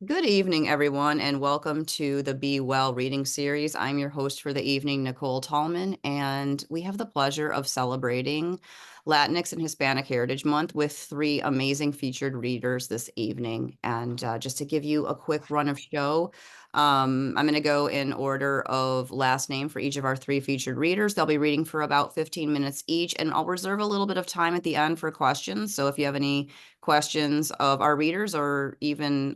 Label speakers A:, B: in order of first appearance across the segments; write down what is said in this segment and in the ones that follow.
A: Good evening, everyone, and welcome to the Be Well reading series. I'm your host for the evening, Nicole Tallman, and we have the pleasure of celebrating Latinx and Hispanic Heritage Month with three amazing featured readers this evening. And just to give you a quick run of show, I'm going to go in order of last name for each of our three featured readers. They'll be reading for about 15 minutes each, and I'll reserve a little bit of time at the end for questions. So if you have any questions of our readers or even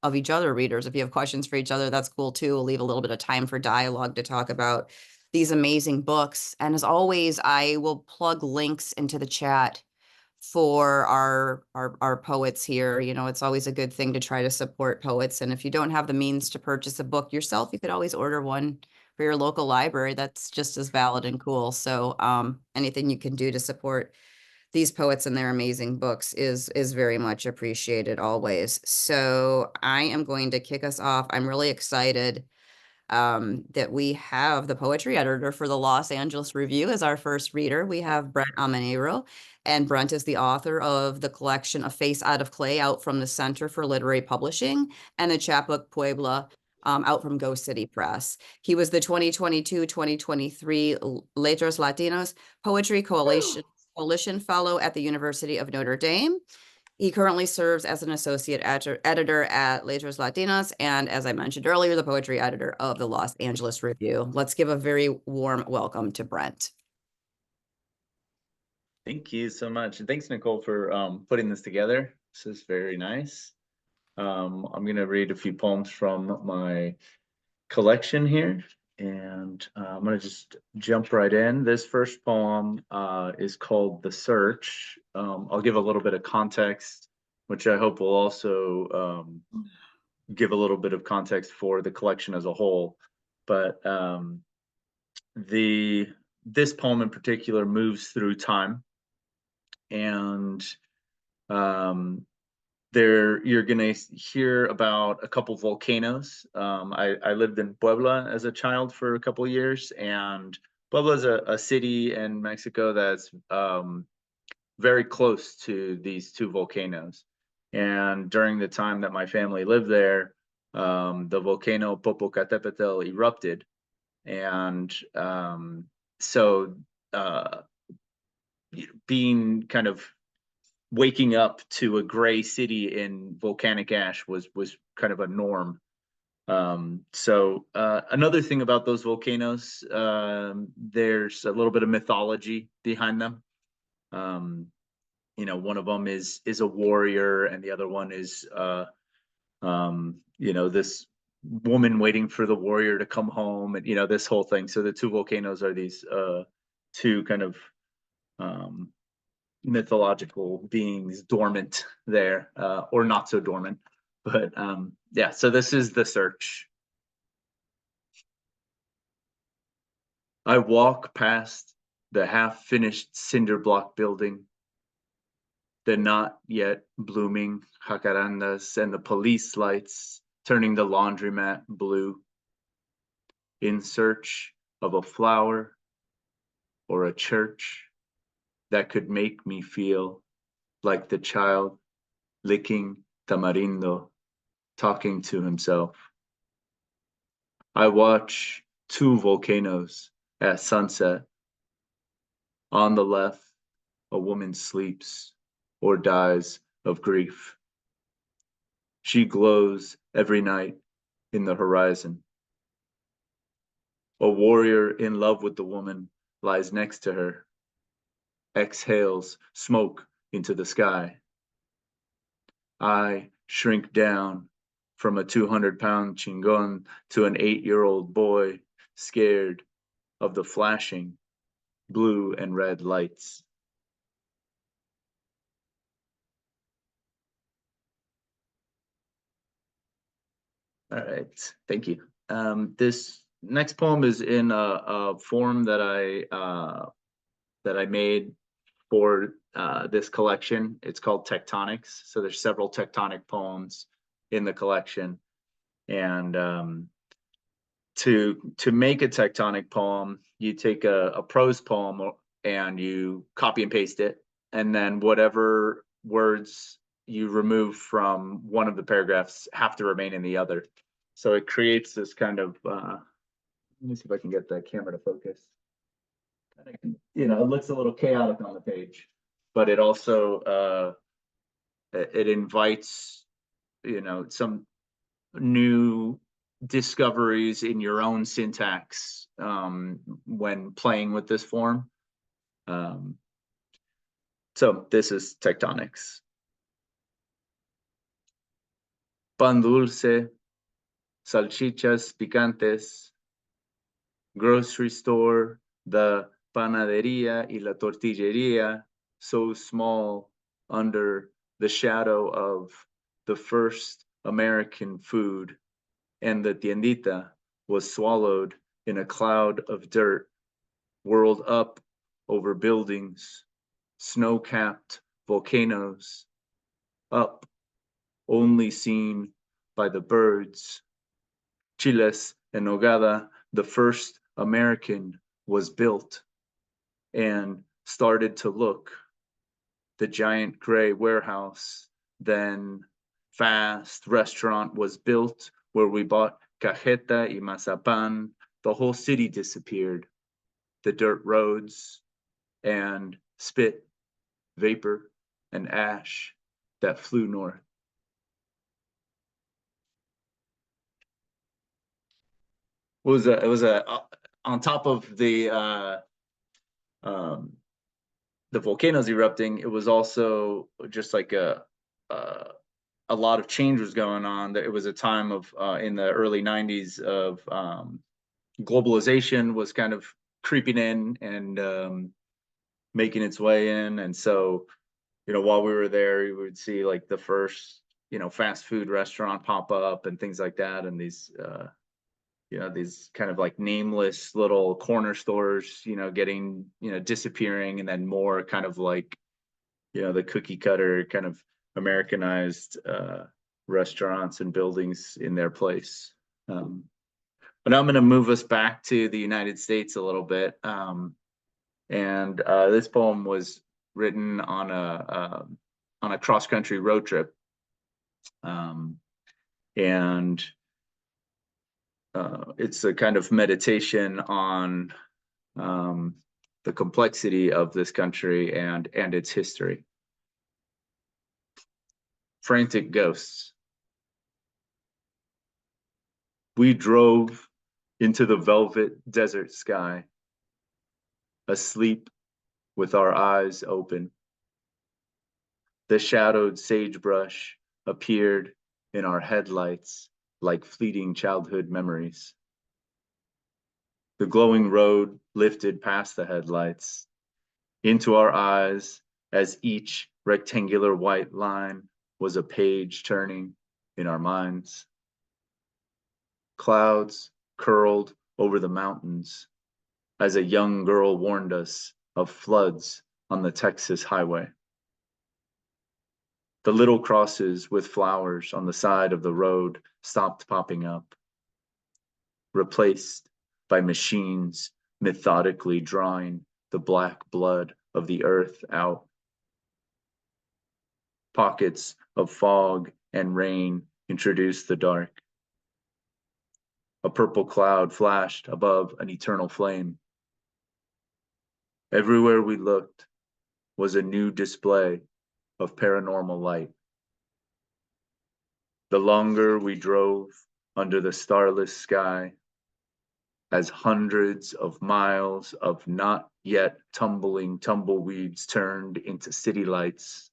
A: of each other readers. If you have questions for each other, that's cool too. We'll leave a little bit of time for dialogue to talk about these amazing books. And as always, I will plug links into the chat for our poets here. You know, it's always a good thing to try to support poets. And if you don't have the means to purchase a book yourself, you could always order one for your local library. That's just as valid and cool. So anything you can do to support these poets and their amazing books is very much appreciated always. So I am going to kick us off. I'm really excited that we have the poetry editor for the Los Angeles Review as our first reader. We have Brent Ameneyro, and Brent is the author of the collection A Face Out of Clay, out from the Center for Literary Publishing, and the chapbook Puebla, out from Go City Press. He was the 2022-2023 Letras Latinos Poetry Coalition Fellow at the University of Notre Dame. He currently serves as an associate editor at Letras Latinas, and as I mentioned earlier, the poetry editor of the Los Angeles Review. Let's give a very warm welcome to Brent.
B: Thank you so much. And thanks, Nicole, for putting this together. This is very nice. I'm going to read a few poems from my collection here, and I'm going to just jump right in. This first poem is called The Search. I'll give a little bit of context, which I hope will also give a little bit of context for the collection as a whole. But this poem in particular moves through time. And you're gonna hear about a couple volcanoes. I lived in Puebla as a child for a couple of years, and Puebla is a city in Mexico that's very close to these two volcanoes. And during the time that my family lived there, the volcano Popocatépetl erupted, and so being kind of waking up to a gray city in volcanic ash was kind of a norm. So another thing about those volcanoes, there's a little bit of mythology behind them. You know, one of them is a warrior, and the other one is you know, this woman waiting for the warrior to come home, and you know, this whole thing. So the two volcanoes are these two kind of mythological beings dormant there, or not so dormant. But yeah, so this is The Search. I walk past the half-finished cinder block building, the not yet blooming jacarandas and the police lights turning the laundromat blue, in search of a flower or a church that could make me feel like the child licking tamarindo, talking to himself. I watch two volcanoes at sunset. On the left, a woman sleeps or dies of grief. She glows every night in the horizon. A warrior in love with the woman lies next to her, exhales smoke into the sky. I shrink down from a 200-pound chingon to an 8-year-old boy, scared of the flashing blue and red lights. All right, thank you. This next poem is in a form that I made for this collection. It's called Tectonics. So there's several tectonic poems in the collection, and to make a tectonic poem, you take a prose poem and you copy and paste it, and then whatever words you remove from one of the paragraphs have to remain in the other. So it creates this kind of, let me see if I can get the camera to focus. You know, it looks a little chaotic on the page, but it also, it invites, you know, some new discoveries in your own syntax when playing with this form. So this is tectonics. Pan dulce, salchichas picantes, grocery store, the panaderia y la tortilleria, so small under the shadow of the first American food, and the tiendita was swallowed in a cloud of dirt, whirled up over buildings, snow-capped volcanoes, up only seen by the birds. Chiles en Nogada, the first American, was built and started to look. The giant gray warehouse, then fast restaurant was built where we bought cajeta y mazapan. The whole city disappeared. The dirt roads and spit, vapor, and ash that flew north. It was a on top of um, the volcanoes erupting. It was also just like a lot of change was going on. It was a time of in the early '90s of globalization was kind of creeping in and making its way in, and so you know while we were there, you would see like the first fast food restaurant pop up and things like that, and these kind of like nameless little corner stores, getting, disappearing, and then more kind of like, the cookie cutter kind of Americanized restaurants and buildings in their place. But I'm going to move us back to the United States a little bit. And this poem was written on a cross-country road trip. And it's a kind of meditation on the complexity of this country and its history. Frantic ghosts. We drove into the velvet desert sky, asleep with our eyes open. The shadowed sagebrush appeared in our headlights like fleeting childhood memories. The glowing road lifted past the headlights into our eyes as each rectangular white line was a page turning in our minds. Clouds curled over the mountains as a young girl warned us of floods on the Texas highway. The little crosses with flowers on the side of the road stopped popping up, replaced by machines methodically drawing the black blood of the earth out. Pockets of fog and rain introduced the dark. A purple cloud flashed above an eternal flame. Everywhere we looked was a new display of paranormal light. The longer we drove under the starless sky, as hundreds of miles of not yet tumbling tumbleweeds turned into city lights,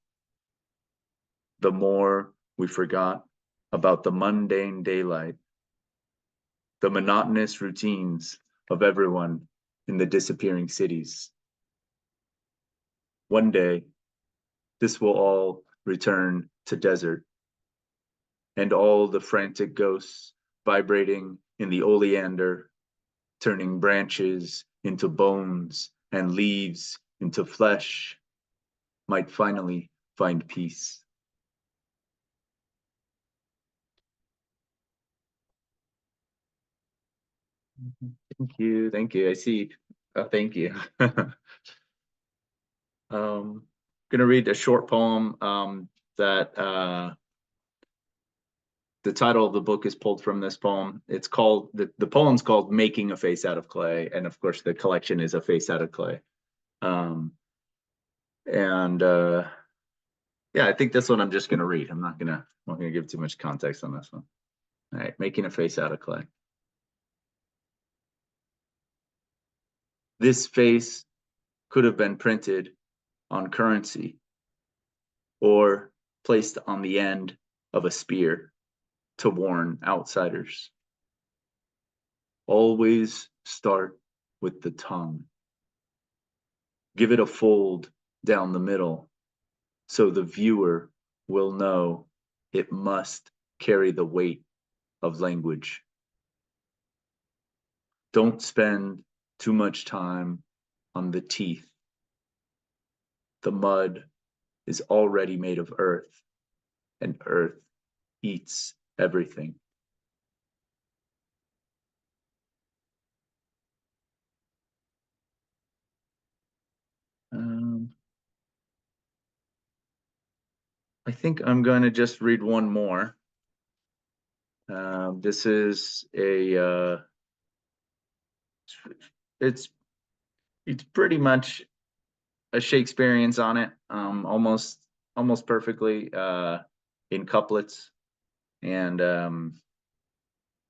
B: the more we forgot about the mundane daylight, the monotonous routines of everyone in the disappearing cities. One day, this will all return to desert, and all the frantic ghosts vibrating in the oleander, turning branches into bones and leaves into flesh, might finally find peace. Thank you, thank you. I see. Thank you. Gonna read a short poem that the title of the book is pulled from this poem. It's called the poem's called "Making a Face Out of Clay," and of course, the collection is "A Face Out of Clay." And yeah, I think this one I'm just gonna read. I'm not gonna give too much context on this one. All right, "Making a Face Out of Clay." This face could have been printed on currency or placed on the end of a spear to warn outsiders. Always start with the tongue. Give it a fold down the middle so the viewer will know it must carry the weight of language. Don't spend too much time on the teeth. The mud is already made of earth, and earth eats everything. I think I'm going to just read one more. This is it's pretty much a Shakespearean sonnet, almost perfectly in couplets, and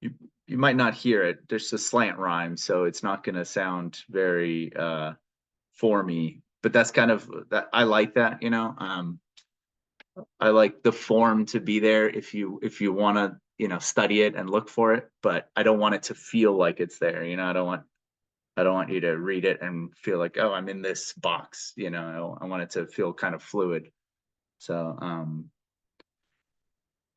B: you might not hear it. There's a slant rhyme, so it's not going to sound very formy. But that's kind of that. I like that, you know. I like the form to be there if you want to, you know, study it and look for it. But I don't want it to feel like it's there. You know, I don't want you to read it and feel like, oh, I'm in this box. You know, I want it to feel kind of fluid. So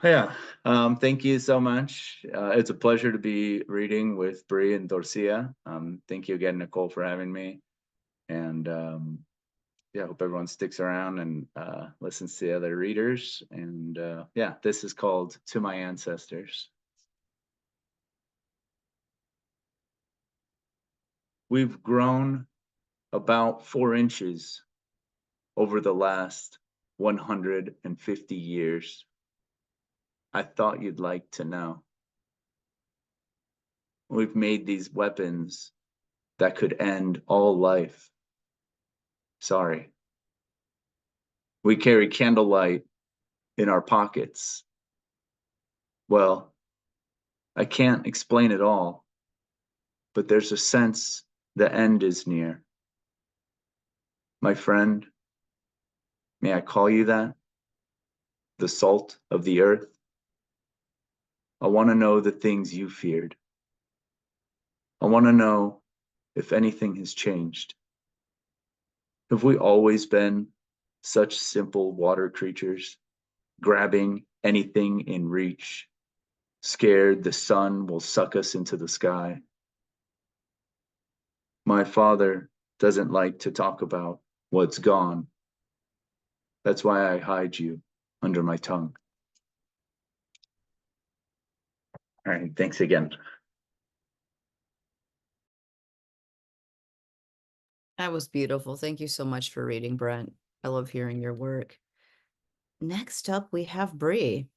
B: yeah, thank you so much. It's a pleasure to be reading with Bree and Dorsía. Thank you again, Nicole, for having me. And yeah, I hope everyone sticks around and listens to the other readers. And yeah, this is called "To My Ancestors." We've grown about 4 inches over the last 150 years. I thought you'd like to know. We've made these weapons that could end all life. Sorry. We carry candlelight in our pockets. Well, I can't explain it all, but there's a sense the end is near. My friend, may I call you that? The salt of the earth? I want to know the things you feared. I want to know if anything has changed. Have we always been such simple water creatures, grabbing anything in reach, scared the sun will suck us into the sky? My father doesn't like to talk about what's gone. That's why I hide you under my tongue. All right, thanks again.
A: That was beautiful. Thank you so much for reading, Brent. I love hearing your work. Next up, we have Bree.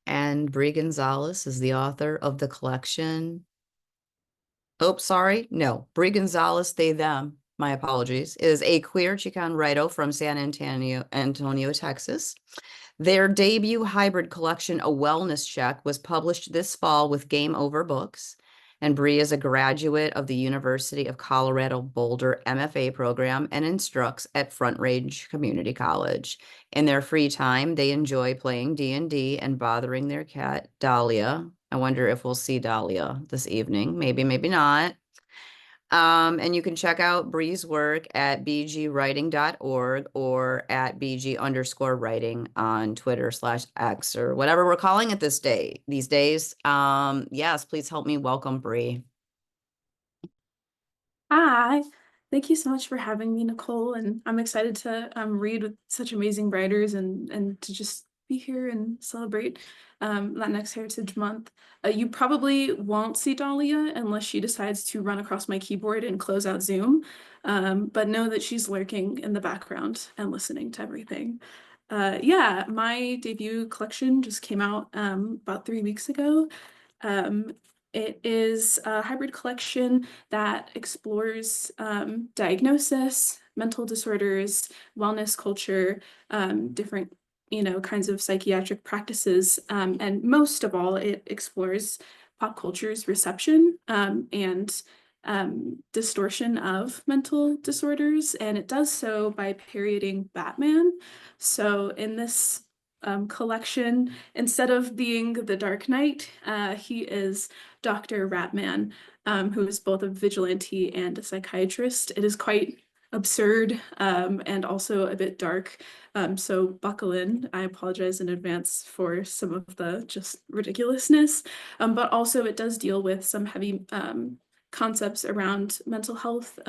A: And Bree Gonzalez is the author of the collection. Oh, sorry. No, Bree Gonzalez, they, them. My apologies. Is a queer Chicano writer from San Antonio, Texas. Their debut hybrid collection, A Wellness Check, was published this fall with Game Over Books. And Bree is a graduate of the University of Colorado Boulder MFA program and instructs at Front Range Community College. In their free time, they enjoy playing D&D and bothering their cat, Dahlia. I wonder if we'll see Dahlia this evening. Maybe, maybe not. And you can check out Bree's work at bgwriting.org or at bg_writing on Twitter/X or whatever we're calling it these days. Yes, please help me welcome Bree.
C: Hi, thank you so much for having me, Nicole. And I'm excited to read with such amazing writers and to just be here and celebrate Latinx Heritage Month. You probably won't see Dahlia unless she decides to run across my keyboard and close out Zoom. But know that she's lurking in the background and listening to everything. Yeah, my debut collection just came out about 3 weeks ago. Um, it is a hybrid collection that explores diagnosis, mental disorders, wellness culture, different kinds of psychiatric practices, and most of all, it explores pop culture's reception and distortion of mental disorders, and it does so by parodying Batman. So in this collection, instead of being the Dark Knight, he is Dr. Ratman, who is both a vigilante and a psychiatrist. It is quite absurd and also a bit dark. So buckle in. I apologize in advance for some of the just ridiculousness, but also it does deal with some heavy concepts around mental health.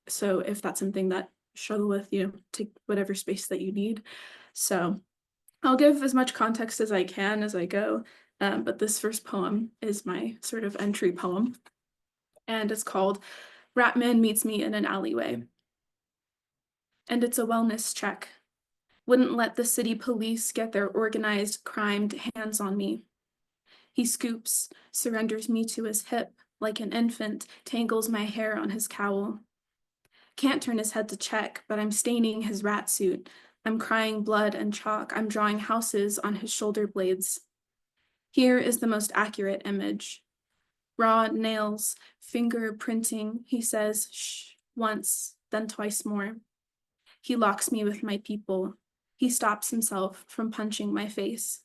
C: So if that's something that you struggle with, take whatever space that you need. So I'll give as much context as I can as I go, but this first poem is my sort of entry poem, and it's called Ratman Meets Me in an Alleyway. And it's a wellness check. Wouldn't let the city police get their organized, crimed hands on me. He scoops, surrenders me to his hip, like an infant, tangles my hair on his cowl. Can't turn his head to check, but I'm staining his rat suit. I'm crying blood and chalk. I'm drawing houses on his shoulder blades. Here is the most accurate image. Raw nails, finger printing. He says, shh, once, then twice more. He locks me with my people. He stops himself from punching my face.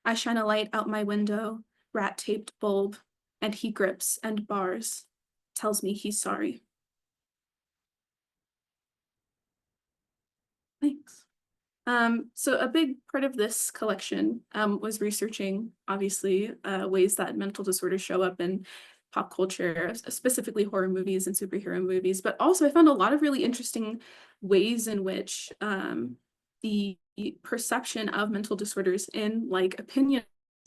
C: I shine a light out my window, rat-taped bulb, and he grips and bars, tells me he's sorry. Thanks. So a big part of this collection was researching, obviously, ways that mental disorders show up in pop culture, specifically horror movies and superhero movies. But also I found a lot of really interesting ways in which the perception of mental disorders in like opinion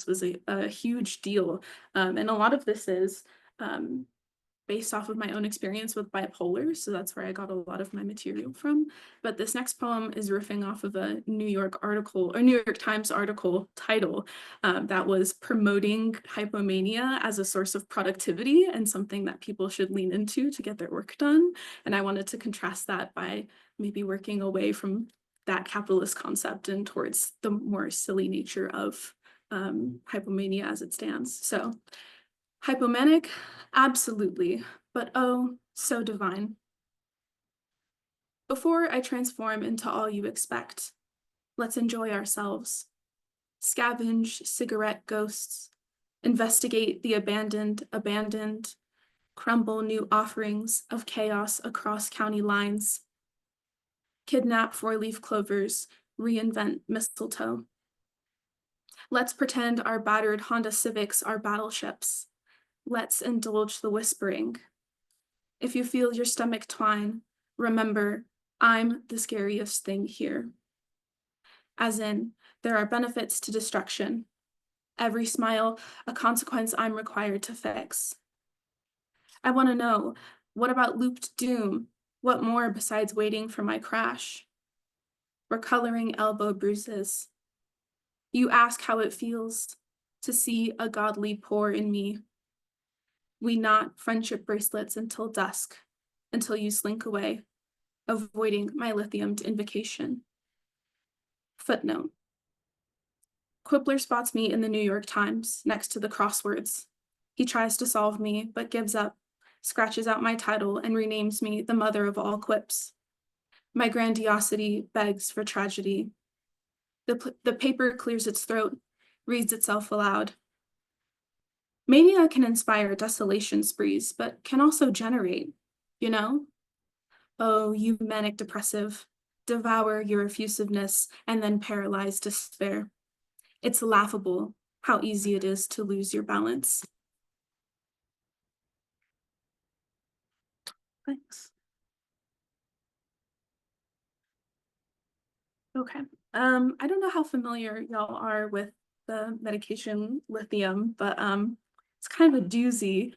C: was a huge deal. And a lot of this is based off of my own experience with bipolar, so that's where I got a lot of my material from. But this next poem is riffing off of a New York Times article title that was promoting hypomania as a source of productivity and something that people should lean into to get their work done. And I wanted to contrast that by maybe working away from that capitalist concept and towards the more silly nature of hypomania as it stands. So hypomanic, absolutely, but oh, so divine. Before I transform into all you expect, let's enjoy ourselves. Scavenge cigarette ghosts, investigate the abandoned, crumble new offerings of chaos across county lines. Kidnap four-leaf clovers, reinvent mistletoe. Let's pretend our battered Honda Civics are battleships. Let's indulge the whispering. If you feel your stomach twine, remember, I'm the scariest thing here. As in, there are benefits to destruction. Every smile, a consequence I'm required to fix. I want to know, what about looped doom? What more besides waiting for my crash? Recoloring elbow bruises. You ask how it feels to see a godly pour in me. We knot friendship bracelets until dusk, until you slink away, avoiding my lithiumed invocation. Footnote. Quibbler spots me in the New York Times next to the crosswords. He tries to solve me, but gives up, scratches out my title, and renames me the mother of all quips. My grandiosity begs for tragedy. The paper clears its throat, reads itself aloud. Mania can inspire desolation sprees, but can also generate, you know? Oh, you manic depressive, devour your effusiveness and then paralyze despair. It's laughable how easy it is to lose your balance. Thanks. Okay. I don't know how familiar y'all are with the medication lithium, but it's kind of a doozy.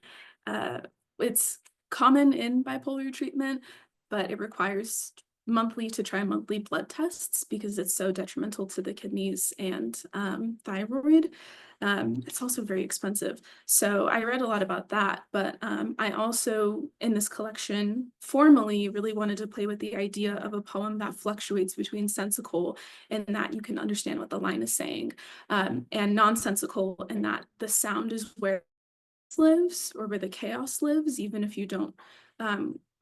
C: Uh, it's common in bipolar treatment, but it requires monthly to tri-monthly blood tests because it's so detrimental to the kidneys and thyroid. It's also very expensive. So I read a lot about that, but I also, in this collection, formally really wanted to play with the idea of a poem that fluctuates between sensical and that you can understand what the line is saying, and nonsensical in that the sound is where lives or where the chaos lives, even if you don't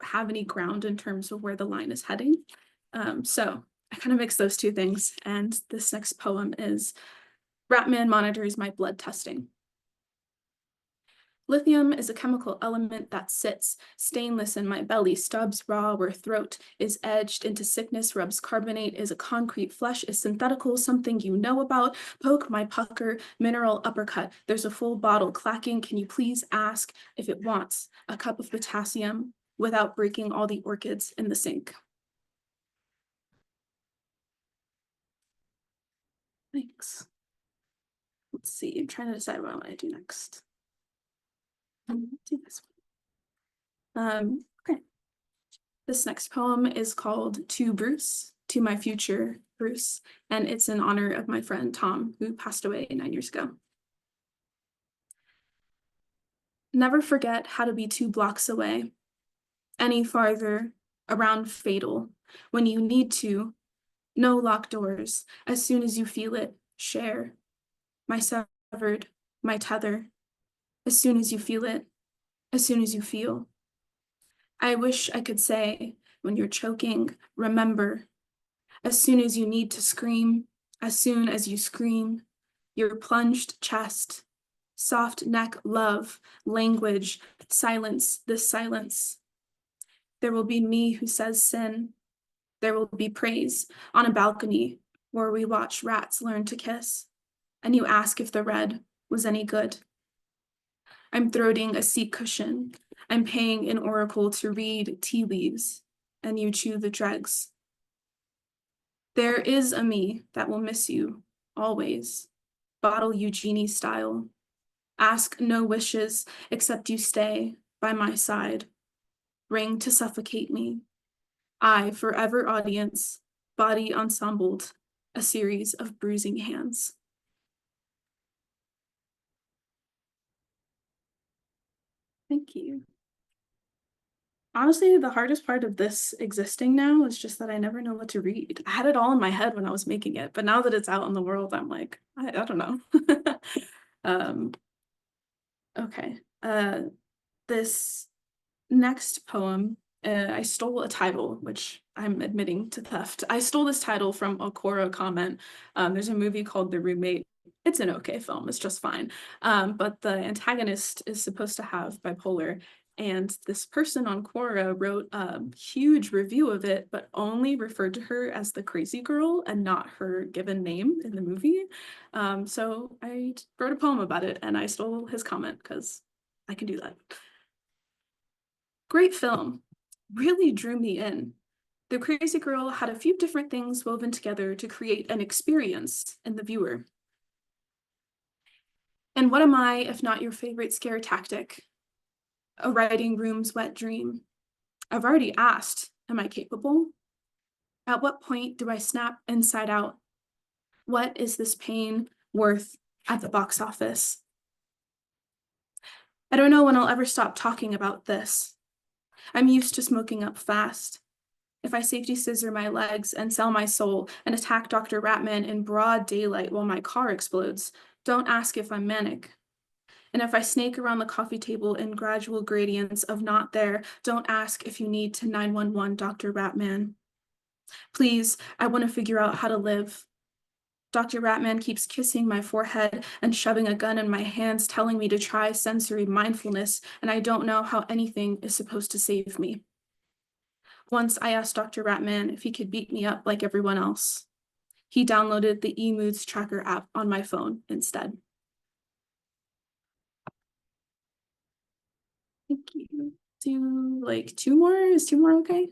C: have any ground in terms of where the line is heading. So I kind of mix those two things. And this next poem is Ratman Monitors My Blood Testing. Lithium is a chemical element that sits stainless in my belly, stubs raw where throat is edged into sickness, rubs carbonate is a concrete, flesh is synthetical, something you know about, poke my pucker, mineral uppercut, there's a full bottle clacking, can you please ask if it wants a cup of potassium without breaking all the orchids in the sink? Thanks. Let's see, I'm trying to decide what I want to do next. Do this one. Okay. This next poem is called To Bruce, To My Future Bruce, and it's in honor of my friend Tom, who passed away 9 years ago. Never forget how to be 2 blocks away, any farther, around fatal, when you need to, no locked doors, as soon as you feel it, share, my severed, my tether, as soon as you feel it, as soon as you feel. I wish I could say, when you're choking, remember, as soon as you need to scream, as soon as you scream, your plunged chest, soft neck, love, language, silence, this silence. There will be me who says sin. There will be praise on a balcony where we watch rats learn to kiss, and you ask if the red was any good. I'm throating a seat cushion. I'm paying an oracle to read tea leaves, and you chew the dregs. There is a me that will miss you, always. Bottle Eugenie style. Ask no wishes except you stay by my side. Ring to suffocate me. I, forever audience, body ensembled, a series of bruising hands. Thank you. Honestly, the hardest part of this existing now is just that I never know what to read. I had it all in my head when I was making it, but now that it's out in the world, I'm like, I don't know. Okay. This next poem, I stole a title, which I'm admitting to theft. I stole this title from a Quora comment. There's a movie called The Roommate. It's an okay film, it's just fine. But the antagonist is supposed to have bipolar. And this person on Quora wrote a huge review of it, but only referred to her as the crazy girl and not her given name in the movie. So I wrote a poem about it and I stole his comment because I can do that. Great film, really drew me in. The Crazy Girl had a few different things woven together to create an experience in the viewer. And what am I if not your favorite scare tactic? A writing room's wet dream. I've already asked, am I capable? At what point do I snap inside out? What is this pain worth at the box office? I don't know when I'll ever stop talking about this. I'm used to smoking up fast. If I safety scissor my legs and sell my soul and attack Dr. Ratman in broad daylight while my car explodes, don't ask if I'm manic. And if I snake around the coffee table in gradual gradients of not there, don't ask if you need to 911 Dr. Ratman. Please, I want to figure out how to live. Dr. Ratman keeps kissing my forehead and shoving a gun in my hands, telling me to try sensory mindfulness, and I don't know how anything is supposed to save me. Once I asked Dr. Ratman if he could beat me up like everyone else. He downloaded the eMoods tracker app on my phone instead. Thank you. Do like 2 more? Is 2 more okay?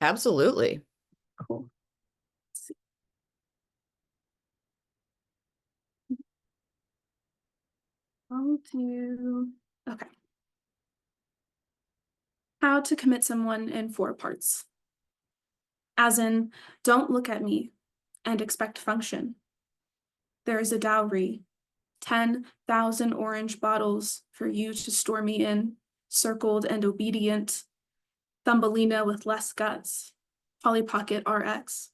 A: Absolutely.
C: Cool. Let's see. I'll do, okay. How to commit someone in 4 parts. As in, don't look at me and expect function. There is a dowry, 10,000 orange bottles for you to store me in, circled and obedient, Thumbelina with less guts, Polly Pocket RX.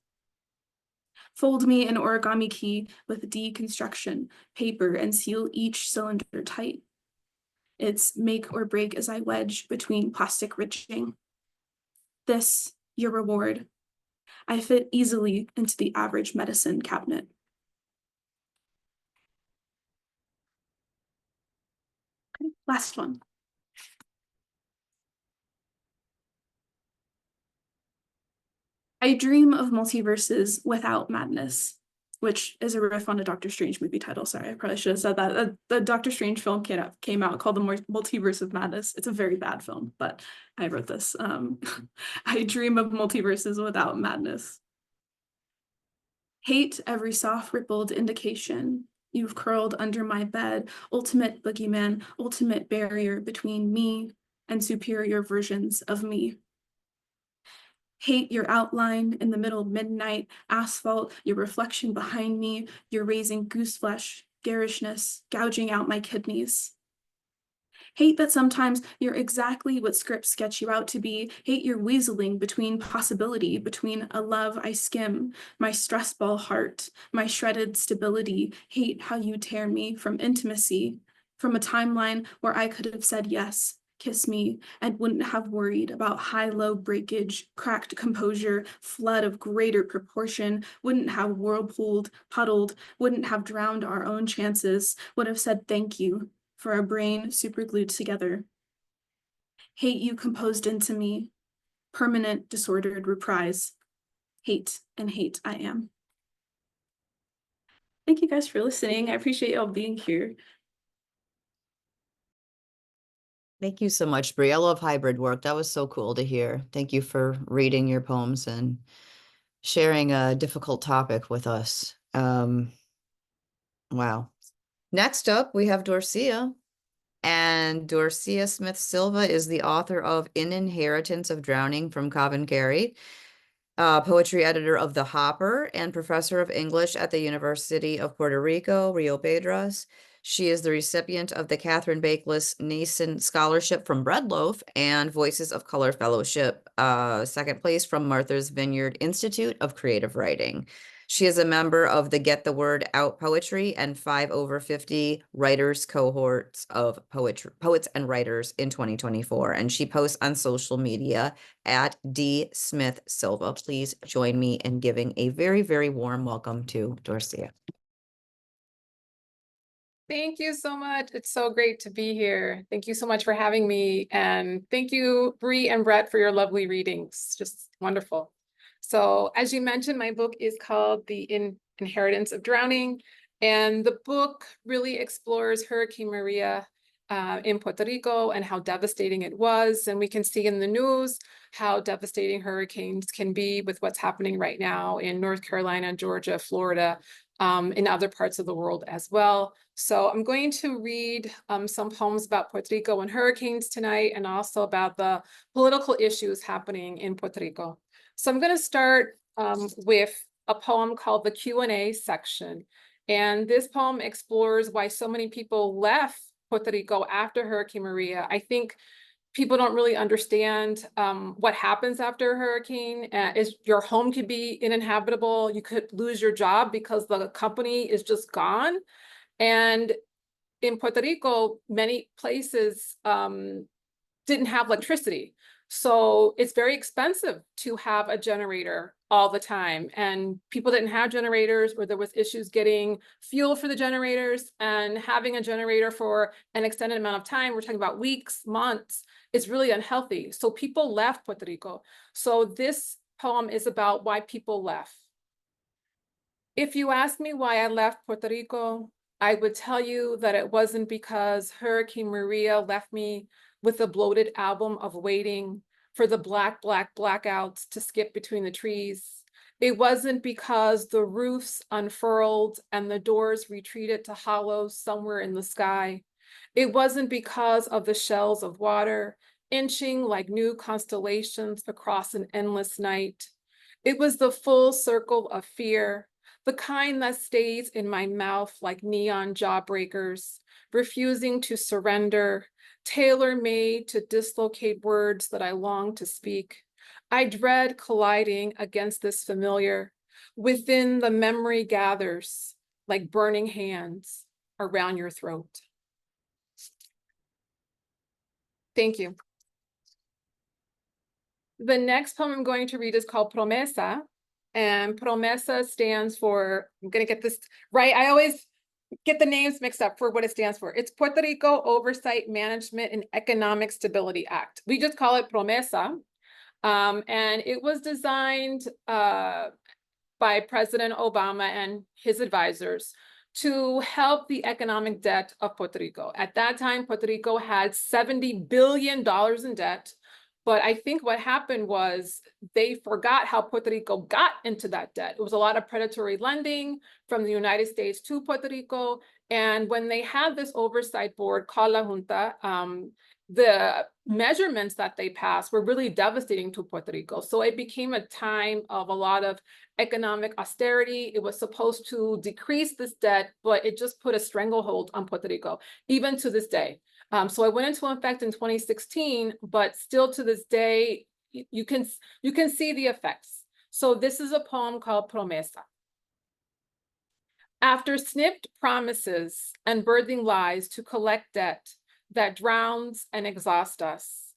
C: Fold me an origami key with deconstruction, paper, and seal each cylinder tight. It's make or break as I wedge between plastic ridging. This, your reward. I fit easily into the average medicine cabinet. Okay, last one. I dream of multiverses without madness, which is a riff on a Doctor Strange movie title. Sorry, I probably should have said that. The Doctor Strange film came out called The Multiverse of Madness. It's a very bad film, but I wrote this. I dream of multiverses without madness. Hate every soft rippled indication you've curled under my bed, ultimate boogeyman, ultimate barrier between me and superior versions of me. Hate your outline in the middle of midnight, asphalt, your reflection behind me, your raising goose flesh, garishness, gouging out my kidneys. Hate that sometimes you're exactly what scripts sketch you out to be. Hate your weaseling between possibility, between a love I skim, my stress ball heart, my shredded stability. Hate how you tear me from intimacy, from a timeline where I could have said yes, kiss me, and wouldn't have worried about high-low breakage, cracked composure, flood of greater proportion, wouldn't have whirlpooled, puddled, wouldn't have drowned our own chances, would have said thank you for a brain superglued together. Hate you composed into me, permanent disordered reprise. Hate and hate I am. Thank you guys for listening. I appreciate y'all being here.
A: Thank you so much, Brie. I love hybrid work. That was so cool to hear. Thank you for reading your poems and sharing a difficult topic with us. Wow. Next up, we have Dorsía. And Dorsía Smith Silva is the author of In Inheritance of Drowning from Coventry, poetry editor of The Hopper, and professor of English at the University of Puerto Rico, Rio Piedras. She is the recipient of the Catherine Bakeless Nason Scholarship from Breadloaf and Voices of Color Fellowship, second place from Martha's Vineyard Institute of Creative Writing. She is a member of the Get the Word Out Poetry and 5 over 50 writers cohorts of poets and writers in 2024. And she posts on social media at D Smith Silva. Please join me in giving a very, very warm welcome to Dorsía.
D: Thank you so much. It's so great to be here. Thank you so much for having me. And thank you, Bree and Brett, for your lovely readings. Just wonderful. So as you mentioned, my book is called The Inheritance of Drowning. And the book really explores Hurricane Maria in Puerto Rico and how devastating it was. And we can see in the news how devastating hurricanes can be with what's happening right now in North Carolina, Georgia, Florida, in other parts of the world as well. So I'm going to read some poems about Puerto Rico and hurricanes tonight, and also about the political issues happening in Puerto Rico. So I'm going to start with a poem called The Q&A Section. And this poem explores why so many people left Puerto Rico after Hurricane Maria. I think people don't really understand what happens after a hurricane. Is your home could be uninhabitable. You could lose your job because the company is just gone. And in Puerto Rico, many places didn't have electricity. So it's very expensive to have a generator all the time. And people didn't have generators, or there was issues getting fuel for the generators, and having a generator for an extended amount of time, we're talking about weeks, months, is really unhealthy. So people left Puerto Rico. So this poem is about why people left. If you ask me why I left Puerto Rico, I would tell you that it wasn't because Hurricane Maria left me with a bloated album of waiting for the blackouts to skip between the trees. It wasn't because the roofs unfurled and the doors retreated to hollows somewhere in the sky. It wasn't because of the shells of water inching like new constellations across an endless night. It was the full circle of fear, the kind that stays in my mouth like neon jawbreakers, refusing to surrender, tailor-made to dislocate words that I long to speak. I dread colliding against this familiar. Within the memory gathers like burning hands around your throat. Thank you. The next poem I'm going to read is called Promesa. And Promesa stands for, I'm going to get this right. I always get the names mixed up for what it stands for. It's Puerto Rico Oversight, Management, and Economic Stability Act. We just call it Promesa. And it was designed by President Obama and his advisors to help the economic debt of Puerto Rico. At that time, Puerto Rico had $70 billion in debt. But I think what happened was they forgot how Puerto Rico got into that debt. It was a lot of predatory lending from the United States to Puerto Rico. And when they had this oversight board called La Junta, the measurements that they passed were really devastating to Puerto Rico. So it became a time of a lot of economic austerity. It was supposed to decrease this debt, but it just put a stranglehold on Puerto Rico, even to this day. So it went into effect in 2016, but still to this day, you can see the effects. So this is a poem called Promesa. After snipped promises and birthing lies to collect debt that drowns and exhausts us,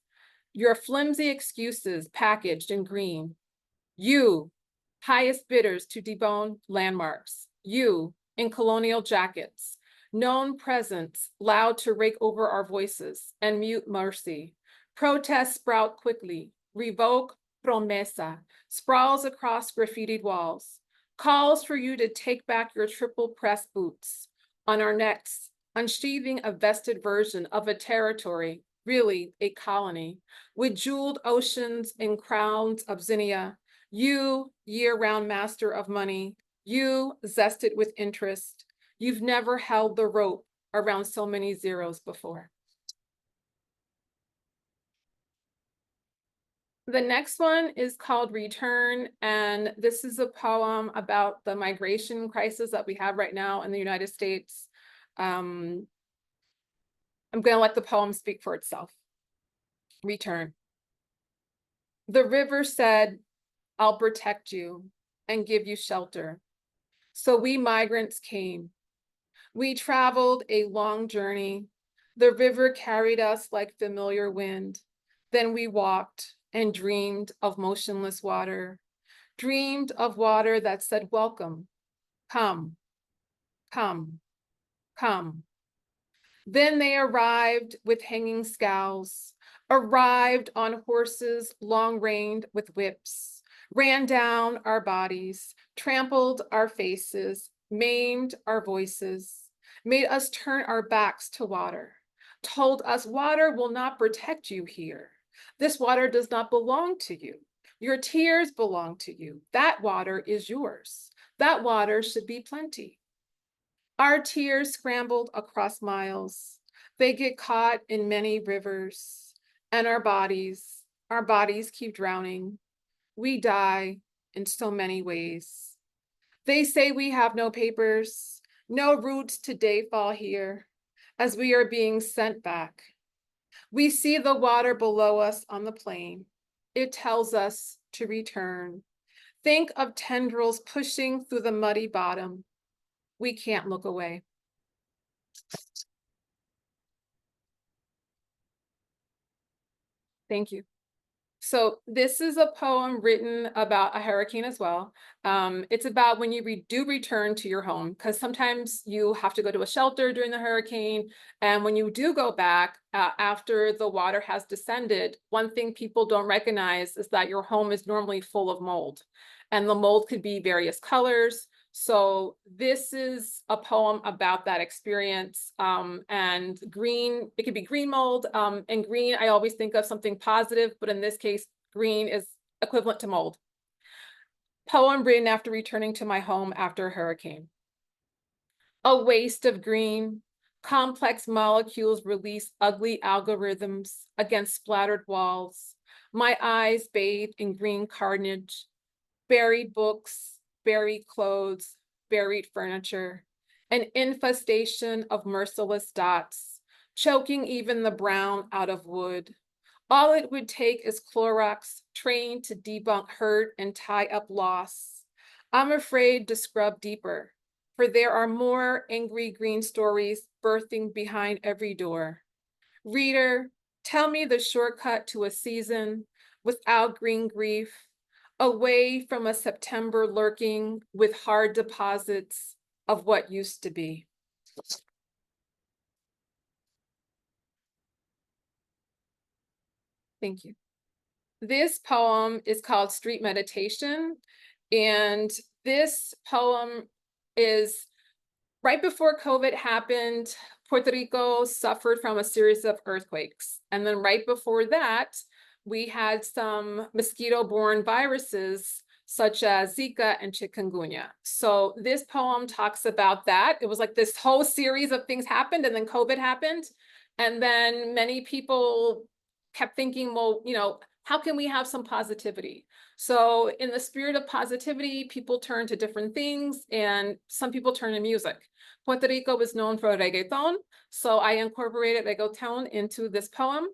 D: your flimsy excuses packaged in green, you, highest bidders to debone landmarks, you, in colonial jackets, known presence, loud to rake over our voices and mute mercy. Protests sprout quickly, revoke promesa, sprawls across graffitied walls, calls for you to take back your triple press boots. On our necks, unsheathing a vested version of a territory, really a colony, with jeweled oceans and crowns of zinnia, you, year-round master of money, you, zested with interest. You've never held the rope around so many zeros before. The next one is called Return, and this is a poem about the migration crisis that we have right now in the United States. I'm going to let the poem speak for itself. Return. The river said, I'll protect you and give you shelter. So we migrants came. We traveled a long journey. The river carried us like familiar wind. Then we walked and dreamed of motionless water, dreamed of water that said, welcome, come, come, come. Then they arrived with hanging scowls, arrived on horses long-reined with whips, ran down our bodies, trampled our faces, maimed our voices, made us turn our backs to water, told us water will not protect you here. This water does not belong to you. Your tears belong to you. That water is yours. That water should be plenty. Our tears scrambled across miles. They get caught in many rivers, and our bodies keep drowning. We die in so many ways. They say we have no papers, no roots to dayfall here, as we are being sent back. We see the water below us on the plain. It tells us to return. Think of tendrils pushing through the muddy bottom. We can't look away. Thank you. So this is a poem written about a hurricane as well. It's about when you do return to your home, because sometimes you have to go to a shelter during the hurricane. And when you do go back after the water has descended, one thing people don't recognize is that your home is normally full of mold. And the mold could be various colors. So this is a poem about that experience. And green, it could be green mold. And green, I always think of something positive, but in this case, green is equivalent to mold. Poem written after returning to my home after a hurricane. A waste of green, Complex molecules release ugly algorithms against splattered walls. My eyes bathed in green carnage, buried books, buried clothes, buried furniture, an infestation of merciless dots, choking even the brown out of wood. All it would take is Clorox, trained to debunk hurt and tie up loss. I'm afraid to scrub deeper, for there are more angry green stories birthing behind every door. Reader, tell me the shortcut to a season without green grief, away from a September lurking with hard deposits of what used to be. Thank you. This poem is called Street Meditation, and this poem is right before COVID happened. Puerto Rico suffered from a series of earthquakes, and then right before that, we had some mosquito-borne viruses such as Zika and chikungunya. So this poem talks about that. It was like this whole series of things happened, and then COVID happened, and then many people kept thinking, well, you know, how can we have some positivity? So in the spirit of positivity, people turn to different things, and some people turn to music. Puerto Rico is known for reggaeton, so I incorporated reggaeton into this poem,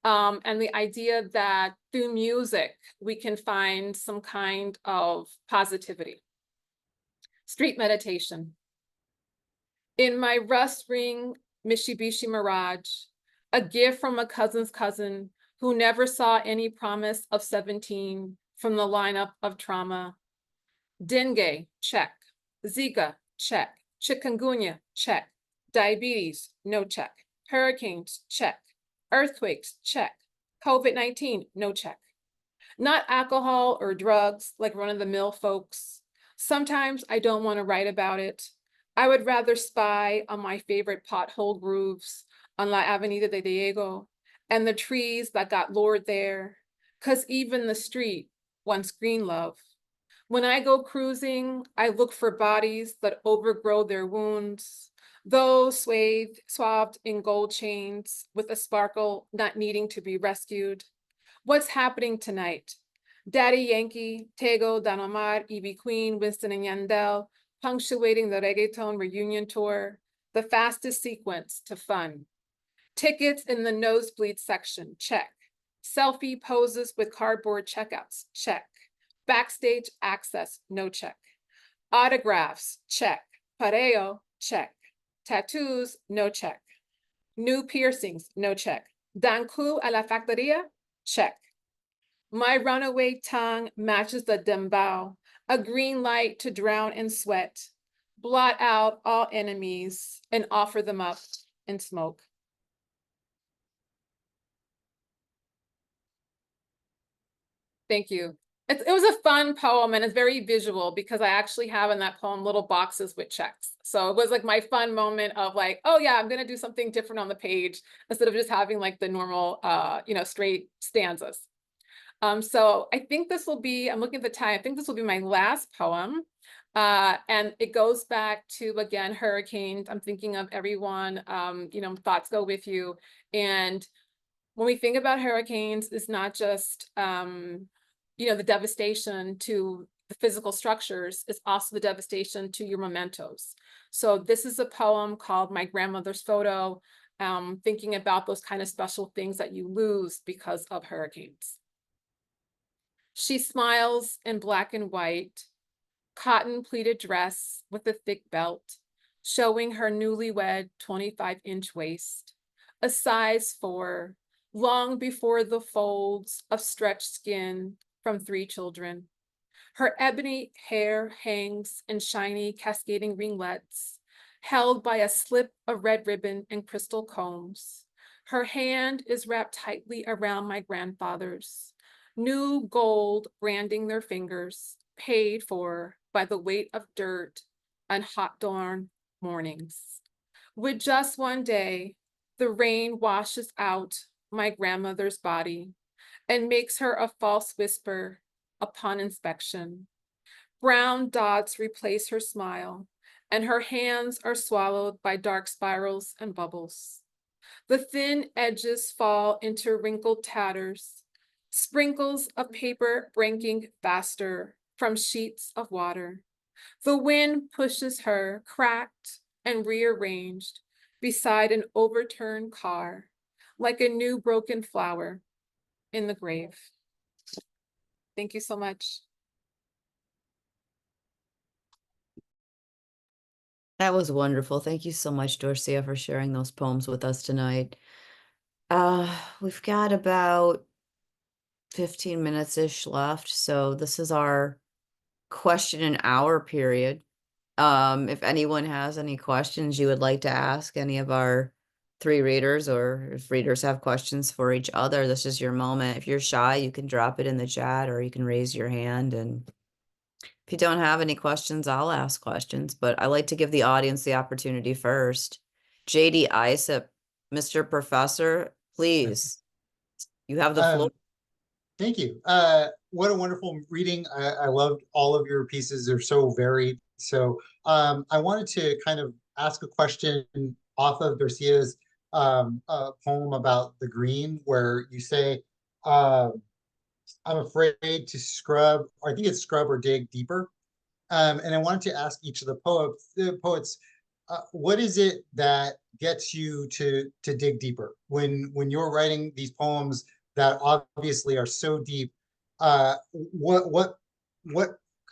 D: and the idea that through music, we can find some kind of positivity. Street meditation. In my rust ring Mitsubishi Mirage, a gift from a cousin's cousin who never saw any promise of 17 from the lineup of trauma. Dengue, check. Zika, check. Chikungunya, check. Diabetes, no check. Hurricanes, check. Earthquakes, check. COVID-19, no check. Not alcohol or drugs like run-of-the-mill folks. Sometimes I don't want to write about it. I would rather spy on my favorite pothole grooves on La Avenida de Diego and the trees that got lured there, 'cause even the street wants green love. When I go cruising, I look for bodies that overgrow their wounds, those swathed in gold chains with a sparkle not needing to be rescued. What's happening tonight? Daddy Yankee, Tego, Don Omar, Ivy Queen, Winston and Yandel, punctuating the reggaeton reunion tour, the fastest sequence to fun. Tickets in the nosebleed section, check. Selfie poses with cardboard checkouts, check. Backstage access, no check. Autographs, check. Pareo, check. Tattoos, no check. New piercings, no check. Danku a la factoría, check. My runaway tongue matches the dembao, a green light to drown in sweat, blot out all enemies and offer them up in smoke. Thank you. It was a fun poem, and it's very visual because I actually have in that poem little boxes with checks. So it was like my fun moment of like, oh yeah, I'm gonna do something different on the page instead of just having like the normal, straight stanzas. So I think this will be, I'm looking at the time, I think this will be my last poem. And it goes back to, again, hurricanes. I'm thinking of everyone, thoughts go with you. And when we think about hurricanes, it's not just, the devastation to the physical structures, it's also the devastation to your mementos. So this is a poem called My Grandmother's Photo, thinking about those kind of special things that you lose because of hurricanes. She smiles in black and white, cotton pleated dress with a thick belt, showing her newlywed 25-inch waist, a size 4, long before the folds of stretched skin from 3 children. Her ebony hair hangs in shiny cascading ringlets, held by a slip of red ribbon and crystal combs. Her hand is wrapped tightly around my grandfather's, new gold branding their fingers, paid for by the weight of dirt on hot dawn mornings. With just one day, the rain washes out my grandmother's body and makes her a false whisper upon inspection. Brown dots replace her smile and her hands are swallowed by dark spirals and bubbles. The thin edges fall into wrinkled tatters, sprinkles of paper breaking faster from sheets of water. The wind pushes her, cracked and rearranged, beside an overturned car, like a new broken flower in the grave. Thank you so much.
A: That was wonderful. Thank you so much, Dorsía, for sharing those poems with us tonight. We've got about 15 minutes-ish left, so this is our question and hour period. If anyone has any questions you would like to ask any of our three readers, or if readers have questions for each other, this is your moment. If you're shy, you can drop it in the chat, or you can raise your hand. And if you don't have any questions, I'll ask questions, but I like to give the audience the opportunity first. JD Isop, Mr. Professor, please, you have the floor.
E: Thank you. What a wonderful reading. I loved all of your pieces. They're so varied. So I wanted to kind of ask a question off of Dorsía's poem about the green, where you say, I'm afraid to scrub, or I think it's scrub or dig deeper. And I wanted to ask each of the poets, what is it that gets you to dig deeper when you're writing these poems that obviously are so deep? What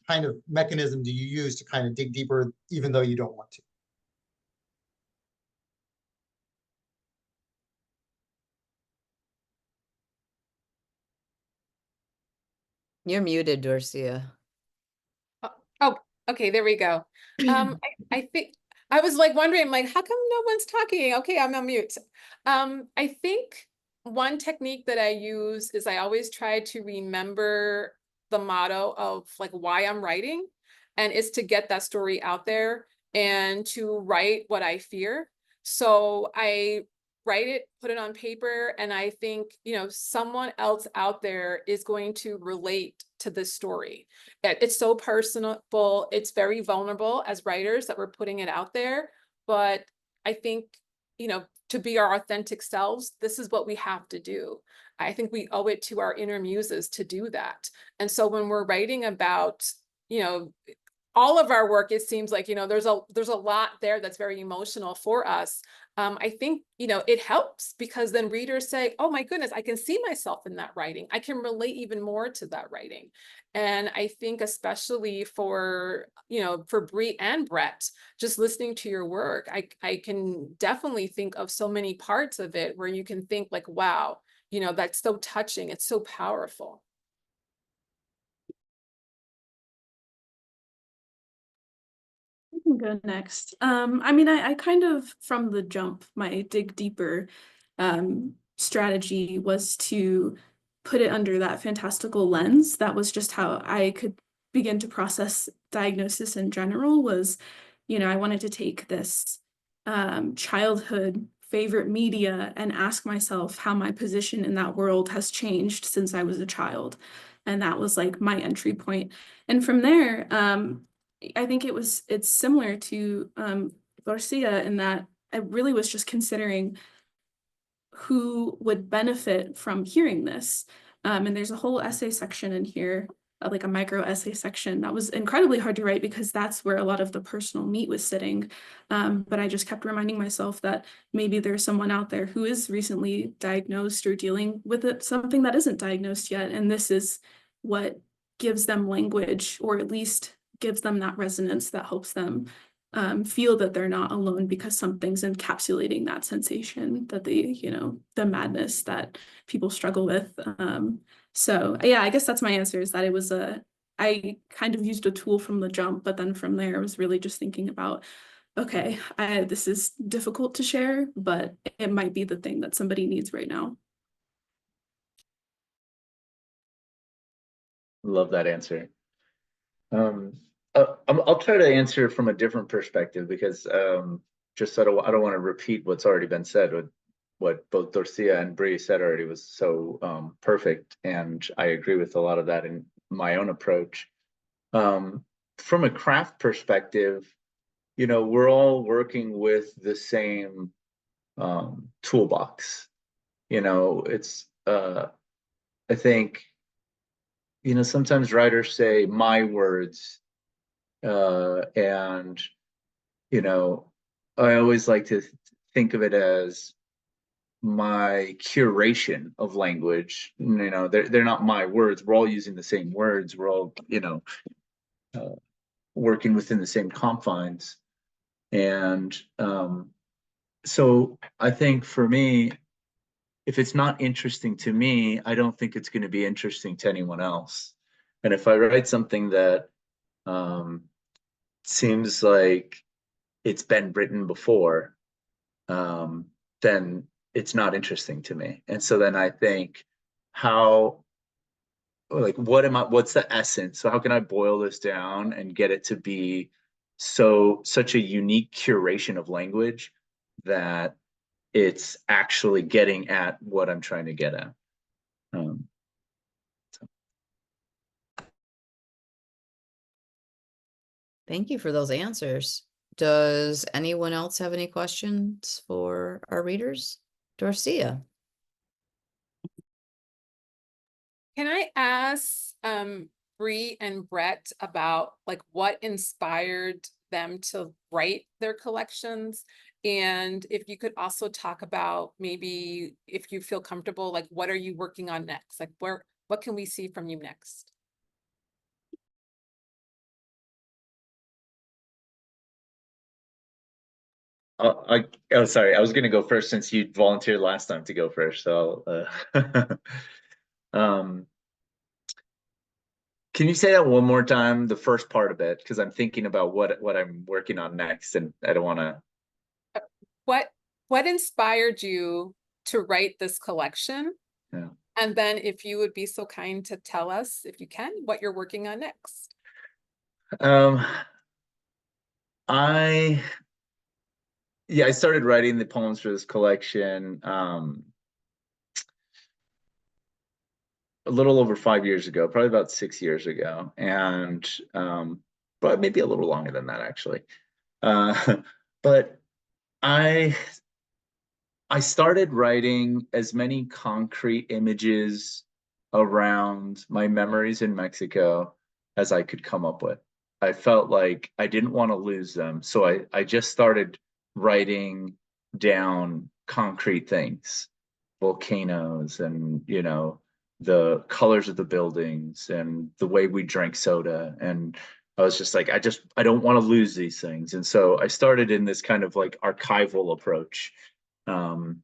E: kind of mechanism do you use to kind of dig deeper, even though you don't want to?
A: You're muted, Dorsía.
D: Oh, okay, there we go. I think I was like wondering, like, how come no one's talking? Okay, I'm on mute. I think one technique that I use is I always try to remember the motto of like why I'm writing, and it's to get that story out there and to write what I fear. So I write it, put it on paper, and I think, you know, someone else out there is going to relate to this story. It's so personal, it's very vulnerable as writers that we're putting it out there. But I think, you know, to be our authentic selves, this is what we have to do. I think we owe it to our inner muses to do that. And so when we're writing about, you know, all of our work, it seems like, you know, there's a lot there that's very emotional for us. I think, you know, it helps because then readers say, oh my goodness, I can see myself in that writing. I can relate even more to that writing. And I think especially for, you know, for Bree and Brett, just listening to your work, I can definitely think of so many parts of it where you can think like, wow, you know, that's so touching. It's so powerful.
C: Can go next. I mean, I kind of from the jump, my dig deeper strategy was to put it under that fantastical lens. That was just how I could begin to process diagnosis in general. Was, you know, I wanted to take this childhood favorite media and ask myself how my position in that world has changed since I was a child. And that was like my entry point. And from there, I think it's similar to Dorsía in that I really was just considering who would benefit from hearing this. And there's a whole essay section in here, like a micro essay section that was incredibly hard to write because that's where a lot of the personal meat was sitting. But I just kept reminding myself that maybe there's someone out there who is recently diagnosed or dealing with something that isn't diagnosed yet. And this is what gives them language, or at least gives them that resonance that helps them feel that they're not alone because something's encapsulating that sensation, that the madness that people struggle with. So yeah, I guess that's my answer, is that it was I kind of used a tool from the jump, but then from there I was really just thinking about, okay, this is difficult to share, but it might be the thing that somebody needs right now.
B: Love that answer. I'll try to answer from a different perspective because just I don't want to repeat what's already been said. What both Dorsía and Bree said already was so perfect, and I agree with a lot of that in my own approach. From a craft perspective, you know, we're all working with the same toolbox. You know, it's I think, you know, sometimes writers say my words, and you know, I always like to think of it as my curation of language. You know, they're not my words. We're all using the same words. We're all, you know, working within the same confines. And so I think for me, if it's not interesting to me, I don't think it's going to be interesting to anyone else. And if I write something that seems like it's been written before, then it's not interesting to me. And so then I think, how, like, what's the essence? So how can I boil this down and get it to be such a unique curation of language that it's actually getting at what I'm trying to get at?
A: Thank you for those answers. Does anyone else have any questions for our readers? Dorsía.
D: Can I ask Bree and Brett about like what inspired them to write their collections? And if you could also talk about, maybe if you feel comfortable, like what are you working on next? Like what can we see from you next?
B: Oh, sorry. I was going to go first since you volunteered last time to go first. So, can you say that one more time, the first part of it? Because I'm thinking about what I'm working on next, and I don't want to.
D: What inspired you to write this collection?
B: Yeah.
D: And then if you would be so kind to tell us, if you can, what you're working on next.
B: I started writing the poems for this collection a little over 5 years ago, probably about 6 years ago, and but maybe a little longer than that actually. But I started writing as many concrete images around my memories in Mexico as I could come up with. I felt like I didn't want to lose them, so I just started writing down concrete things, volcanoes, and you know, the colors of the buildings and the way we drank soda. And I was just like, I don't want to lose these things. And so I started in this kind of like archival approach. Um,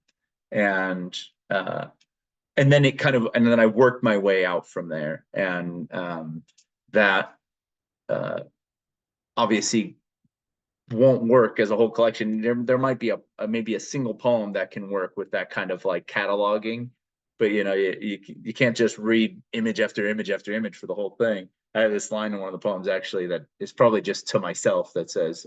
B: and uh, and then I worked my way out from there. And that obviously won't work as a whole collection. There might be maybe a single poem that can work with that kind of like cataloging, but you know, you can't just read image after image after image for the whole thing. I have this line in one of the poems actually that is probably just to myself that says,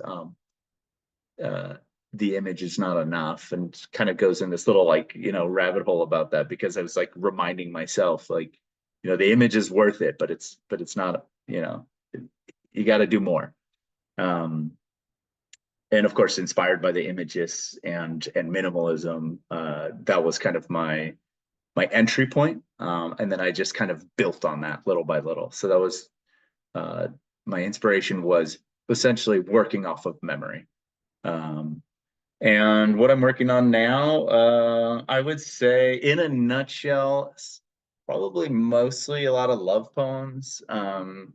B: the image is not enough, and kind of goes in this little like, you know, rabbit hole about that, because I was like reminding myself, like, you know, the image is worth it, but it's not, you know, you got to do more. And of course, inspired by the images and minimalism, that was kind of my entry point. And then I just kind of built on that little by little. So that was my inspiration, was essentially working off of memory. And what I'm working on now, I would say in a nutshell, probably mostly a lot of love poems, a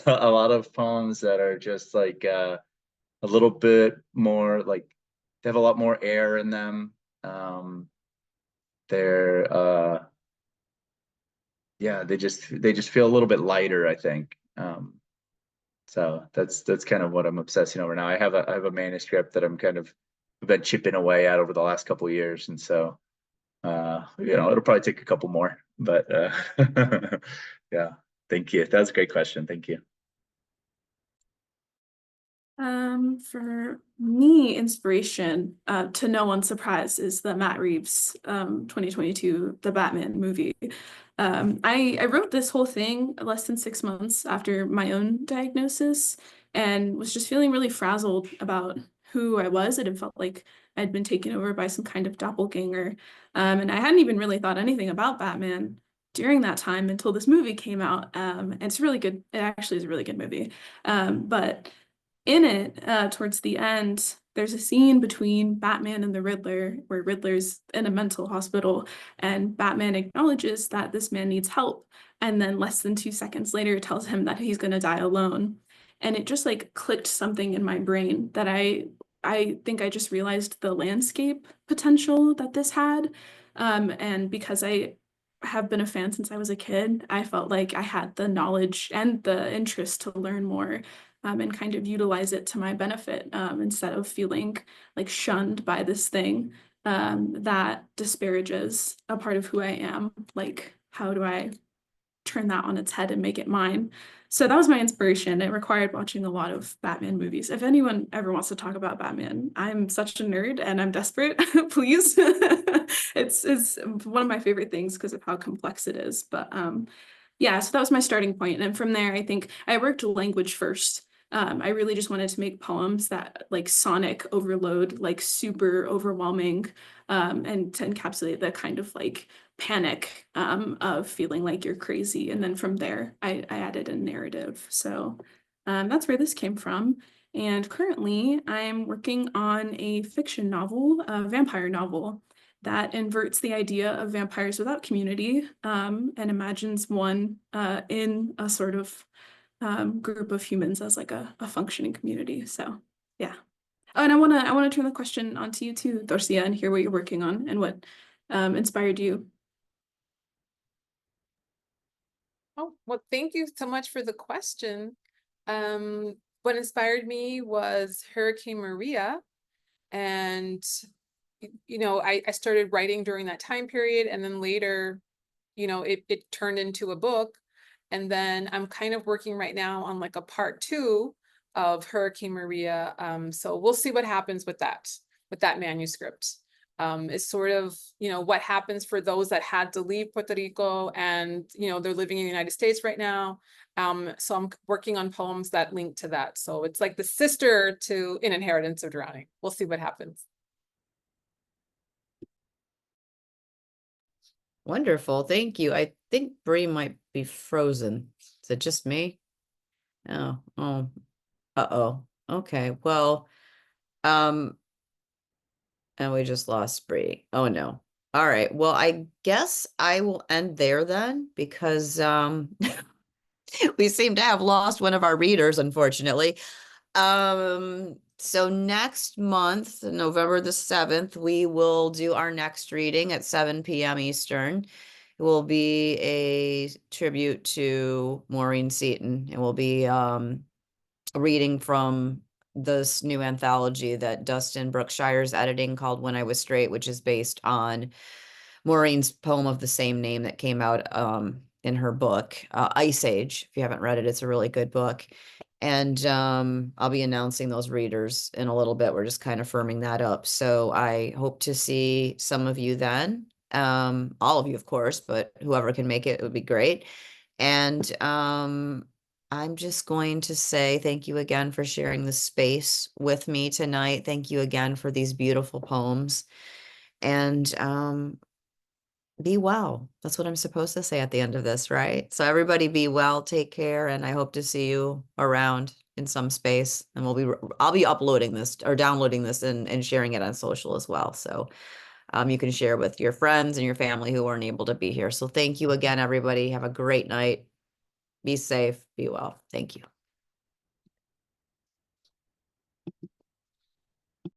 B: lot of poems that are just like a little bit more like, they have a lot more air in them. They're yeah, they just feel a little bit lighter, I think. So that's kind of what I'm obsessing over now. I have a manuscript that I'm kind of been chipping away at over the last couple of years, and so you know, it'll probably take a couple more, but yeah. Thank you. That was a great question. Thank you.
C: For me, inspiration, to no one's surprise, is the Matt Reeves 2022 The Batman movie. I wrote this whole thing less than 6 months after my own diagnosis, and was just feeling really frazzled about who I was. It felt like I'd been taken over by some kind of doppelganger. And I hadn't even really thought anything about Batman during that time until this movie came out. And it's really good. It actually is a really good movie. But in it, towards the end, there's a scene between Batman and the Riddler where Riddler's in a mental hospital and Batman acknowledges that this man needs help. And then less than 2 seconds later tells him that he's going to die alone. And it just like clicked something in my brain that I think I just realized the landscape potential that this had. And because I have been a fan since I was a kid, I felt like I had the knowledge and the interest to learn more, and kind of utilize it to my benefit, instead of feeling like shunned by this thing, that disparages a part of who I am. Like, how do I turn that on its head and make it mine? So that was my inspiration. It required watching a lot of Batman movies. If anyone ever wants to talk about Batman, I'm such a nerd and I'm desperate. Please. It's one of my favorite things because of how complex it is. But yeah, so that was my starting point. And from there, I think I worked language first. I really just wanted to make poems that like sonic overload, like super overwhelming, and to encapsulate the kind of like panic, of feeling like you're crazy. And then from there, I added a narrative. So that's where this came from. And currently, I'm working on a fiction novel, a vampire novel, that inverts the idea of vampires without community, and imagines one in a sort of group of humans as like a functioning community. So yeah. Oh, and I wanna turn the question onto you too, Dorsía, and hear what you're working on and what inspired you.
D: Oh, well, thank you so much for the question. What inspired me was Hurricane Maria. And, I started writing during that time period. And then later, it turned into a book. And then I'm kind of working right now on like a part 2 of Hurricane Maria. So we'll see what happens with that manuscript. Is sort of, what happens for those that had to leave Puerto Rico and, they're living in the United States right now. So I'm working on poems that link to that. So it's like the sister to An Inheritance of Drowning. We'll see what happens.
A: Wonderful. Thank you. I think Bree might be frozen. Is it just me? Oh, uh-oh. Okay. Well, and we just lost Bree. Oh no. All right. Well, I guess I will end there then because we seem to have lost one of our readers, unfortunately. So next month, November the 7th, we will do our next reading at 7 p.m. Eastern. It will be a tribute to Maureen Seaton. It will be a reading from this new anthology that Dustin Brookshire's editing called When I Was Straight, which is based on Maureen's poem of the same name that came out in her book, Ice Age. If you haven't read it, it's a really good book. And I'll be announcing those readers in a little bit. We're just kind of firming that up. So I hope to see some of you then. All of you, of course, but whoever can make it would be great. And I'm just going to say thank you again for sharing the space with me tonight. Thank you again for these beautiful poems. And be well. That's what I'm supposed to say at the end of this, right? So everybody be well, take care, and I hope to see you around in some space. And I'll be uploading this or downloading this and sharing it on social as well. So you can share with your friends and your family who weren't able to be here. So thank you again, everybody. Have a great night. Be safe, be well. Thank you.